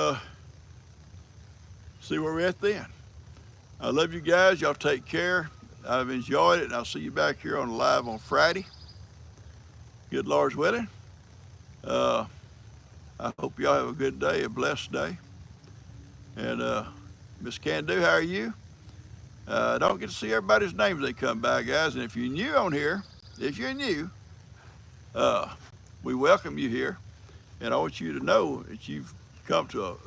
see where we're at then. I love you guys. Y'all take care. I've enjoyed it, and I'll see you back here on live on Friday. Good Lord's willing. I hope y'all have a good day, a blessed day. And Miss Candu, how are you? Don't get to see everybody's names they come by, guys. And if you're new on here, we welcome you here. And I want you to know that you've come to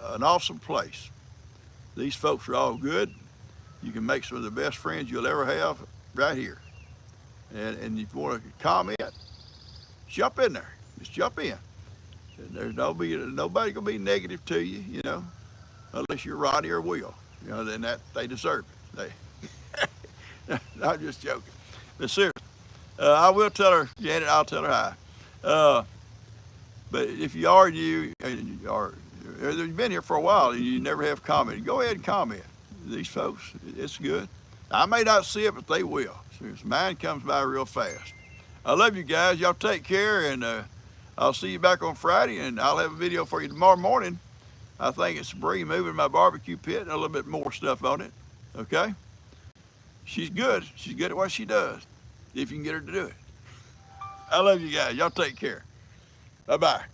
an awesome place. These folks are all good. You can make some of the best friends you'll ever have right here. And if you want to comment, jump in there. Just jump in. And there's nobody gonna be negative to you, you know, unless you're Ronnie or Will. You know, then that they deserve it. I'm just joking. But seriously, I will tell her, Janet. I'll tell her hi. But if you are new, or you've been here for a while and you never have commented, go ahead and comment. These folks, it's good. I may not see it, but they will. Seriously, mine comes by real fast. I love you guys. Y'all take care, and I'll see you back on Friday, and I'll have a video for you tomorrow morning. I think it's Bree moving my barbecue pit and a little bit more stuff on it. Okay? She's good. She's good at what she does, if you can get her to do it. I love you guys. Y'all take care. Bye-bye.